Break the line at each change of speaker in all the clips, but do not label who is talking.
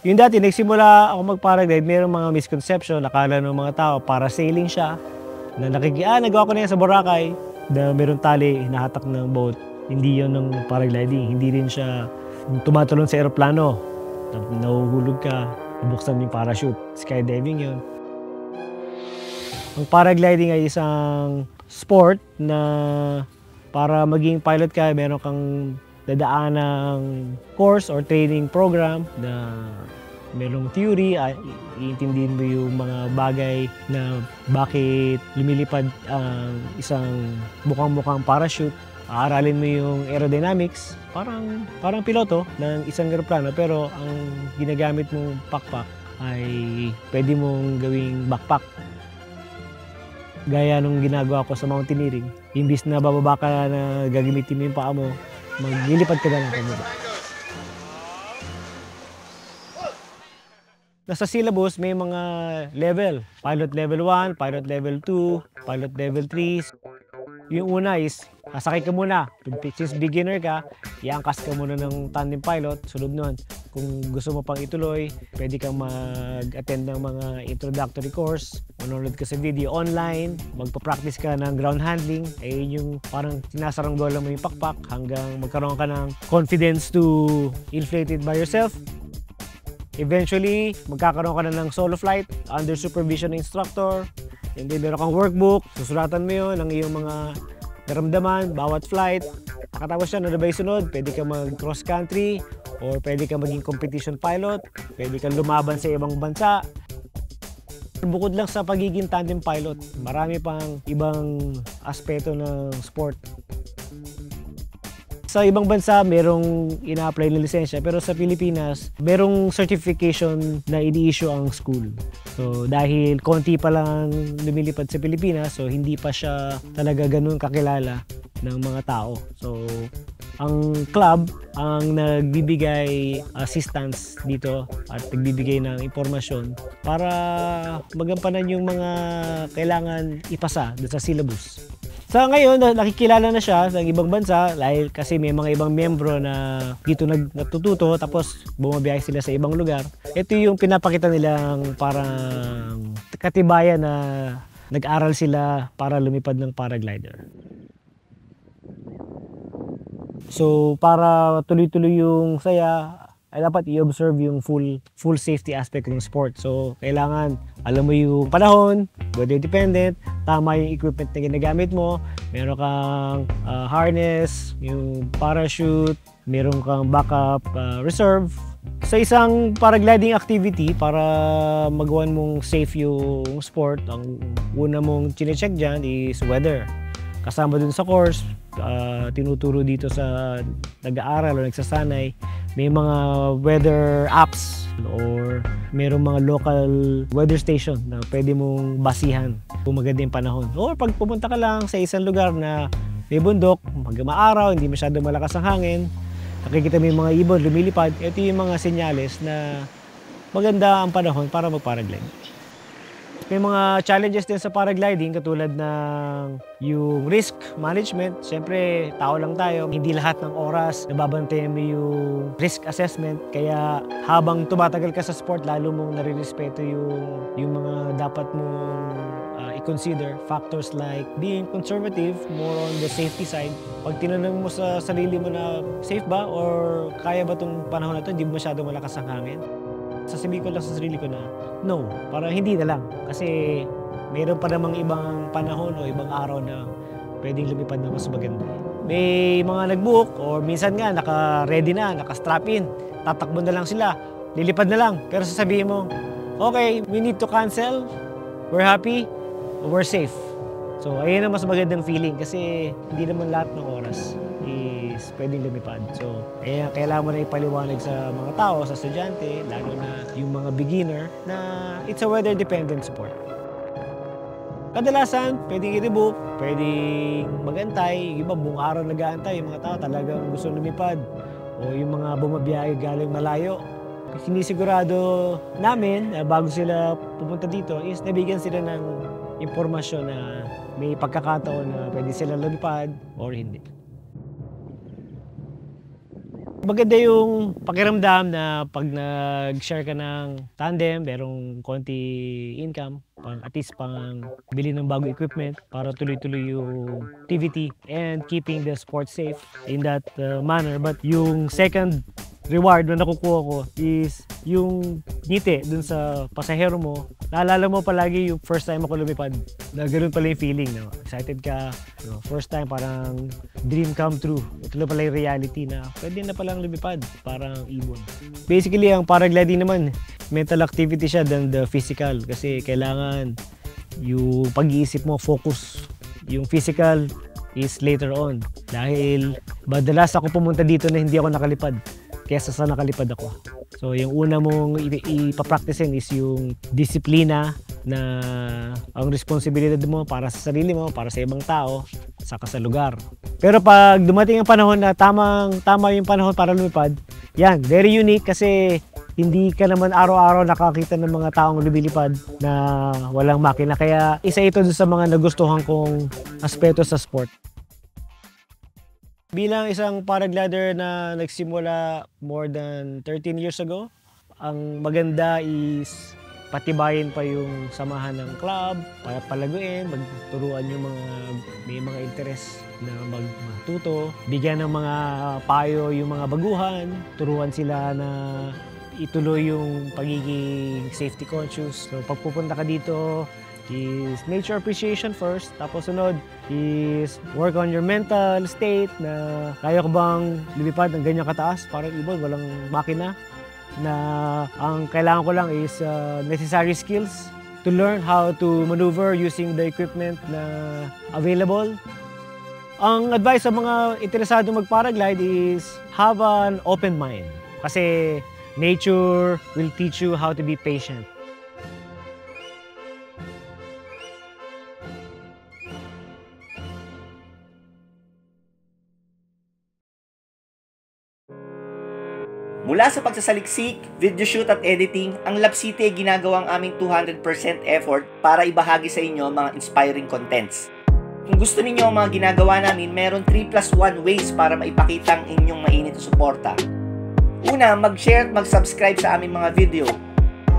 Yung dati, nagsimula ako mag-paraglide, mayroong mga misconception, akala ng mga tao, parasailing siya, na nagawa ko na yan sa Boracay, na mayroong tali, hinahatak ng boat. Hindi yun ng paragliding, hindi rin siya tumatalon sa aeroplano, nahuhulog ka, bubuksan mo yung parachute, skydiving yun. Ang paragliding ay isang sport na para maging pilot ka, meron kang dadaan ng course or training program na merong theory, iintindihin mo yung mga bagay na bakit lumilipad ang isang mukhang parachute. Aaralin mo yung aerodynamics, parang piloto ng isang aeroplano, pero ang ginagamit mong pakpak ay pwede mong gawing backpack. Gaya nung ginagawa ko sa mountaineering, imbis na bababa ka na gagamitin mo yung paa mo, maglilipad ka na lang pababa. Nasa syllabus may mga level. Pilot level 1, pilot level 2, pilot level 3. Yung una is, sasakay ka muna. Since beginner ka, iangkas ka muna ng tandem pilot. Sunod nun, kung gusto mo pang ituloy, pwede kang mag-attend ng mga introductory course. Manonood ka sa video online, magpa-practice ka ng ground handling. Yung parang sinasaranggola mo yung pakpak hanggang magkaroon ka ng confidence to inflate it by yourself. Eventually, magkakaroon ka na ng solo flight under supervision ng instructor. And then meron kang workbook, susulatan mo yun ang iyong mga naramdaman, bawat flight. Pagkatapos yan, ano ba yung sunod? Pwede ka mag-cross country or pwede ka maging competition pilot, pwede kang lumaban sa ibang bansa. Bukod lang sa pagiging tandem pilot, marami pang ibang aspeto ng sport. Sa ibang bansa, merong ina-apply na lisensya, pero sa Pilipinas, merong certification na ini-issue ang school. So dahil konti pa lang lumilipad sa Pilipinas, so hindi pa siya talaga ganun kakilala ng mga tao. So ang club ang nagbibigay assistance dito at nagbibigay ng impormasyon para magampanan yung mga kailangan ipasa doon sa syllabus. Sa ngayon, nakikilala na siya sa ibang bansa dahil kasi may mga ibang membro na dito natututo tapos bumabiyahe sila sa ibang lugar. Ito yung pinapakita nilang parang katibayan na nag-aral sila para lumipad ng paraglider. So, para tuloy-tuloy yung saya, ay dapat i-observe yung full safety aspect ng sport. So, kailangan alam mo yung panahon, weather dependent, tama yung equipment na ginagamit mo, meron kang harness, yung parachute, meron kang backup reserve. Sa isang paragliding activity, para magawan mong safe yung sport, ang una mong chine-check dyan is weather. Kasama dun sa course, tinuturo dito sa nag-aaral o nagsasanay, may mga weather apps or mayroong mga local weather station na pwede mong basihan kung maganda yung panahon. Or pag pumunta ka lang sa isang lugar na may bundok, mag-maaraw, hindi masyado malakas ang hangin, nakikita mo yung mga ibon lumilipad, ito yung mga senyales na maganda ang panahon para mag-paraglide. May mga challenges din sa paragliding katulad ng yung risk management. Siyempre, tao lang tayo. Hindi lahat ng oras nababantayan mo yung risk assessment. Kaya habang tumatagal ka sa sport, lalo mong nare-respeto yung mga dapat mong i-consider. Factors like being conservative, more on the safety side. Pag tinanong mo sa sarili mo na safe ba or kaya ba itong panahon na ito, hindi masyado malakas ang hangin. Sasabihin ko lang sa sarili ko na no, parang hindi na lang. Kasi mayroon pa namang ibang panahon o ibang araw na pwedeng lumipad na mas maganda. May mga nag-book or minsan nga naka-ready na, naka-strap in. Tatakbo na lang sila, lilipad na lang. Pero sasabihin mo, okay, we need to cancel, we're happy, we're safe. So ayun ang mas magandang feeling kasi hindi naman lahat ng oras is pwedeng lumipad. So, kailangan mo na ipaliwanag sa mga tao, sa estudyante, lalo na yung mga beginner, na it's a weather-dependent sport. Kadalasan, pwedeng i-rebook, pwedeng mag-antay, yung iba buong araw nag-aantay, yung mga tao talagang gusto lumipad, o yung mga bumabiyahe galing malayo. Sinisigurado namin, bago sila pupunta dito, is nabigyan sila ng impormasyon na may pagkakataon na pwede sila lumipad or hindi. Maganda yung pakiramdam na pag nag-share ka ng tandem, merong konti income, at least pang bili ng bagong equipment para tuloy-tuloy yung activity and keeping the sport safe in that manner. But yung second reward na nakukuha ko is yung ngiti dun sa pasahero mo. Naalala mo palagi yung first time ako lumipad, na ganoon pala yung feeling, no? Excited ka, no? First time parang dream come true. Ito na pala yung reality na pwede na palang lumipad, parang ibon. Basically, ang paragliding naman, mental activity siya than the physical kasi kailangan yung pag-iisip mo, focus. Yung physical is later on. Dahil madalas ako pumunta dito na hindi ako nakalipad kesa sa nakalipad ako. So yung una mong ipapracticein is yung disiplina na ang responsibilidad mo para sa sarili mo, para sa ibang tao, saka sa lugar. Pero pag dumating ang panahon na tama yung panahon para lumipad, yan, very unique kasi hindi ka naman araw-araw nakakita ng mga taong lumilipad na walang makina. Kaya isa ito sa mga nagustuhan kong aspeto sa sport. Bilang isang paraglider na nagsimula more than 13 years ago, ang maganda is patibayin pa yung samahan ng club, para palaguin, magturuan yung may mga interest na matuto, bigyan ng mga payo yung mga baguhan, turuan sila na ituloy yung pagiging safety conscious. So pag pupunta ka dito, is nature appreciation first, tapos sunod is work on your mental state na kaya ko bang lumipad ng ganyan kataas, parang ibon, walang makina, na ang kailangan ko lang is necessary skills to learn how to maneuver using the equipment na available. Ang advice sa mga interesado mag-paraglide is have an open mind kasi nature will teach you how to be patient.
Mula sa pagsasaliksik, video shoot at editing, ang Lab City ay ginagawang aming 200% effort para ibahagi sa inyo mga inspiring contents. Kung gusto ninyo ang mga ginagawa namin, meron 3+1 ways para maipakita ang inyong mainit na suporta. Una, mag-share at mag-subscribe sa aming mga video.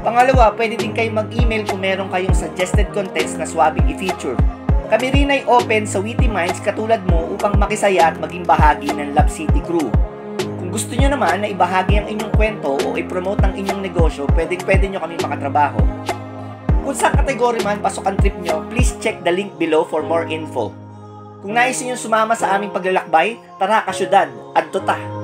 Pangalawa, pwede din kayo mag-email kung meron kayong suggested contents na swabing i-feature. Kami rin ay open sa witty minds katulad mo upang makisaya at maging bahagi ng Lab City crew. Kung gusto nyo naman na ibahagi ang inyong kwento o i-promote ang inyong negosyo, pwede nyo kami makatrabaho. Kung sa kategory man pasok ang trip nyo, please check the link below for more info. Kung nais nyo sumama sa aming paglalakbay, tara kasyudad, adto ta!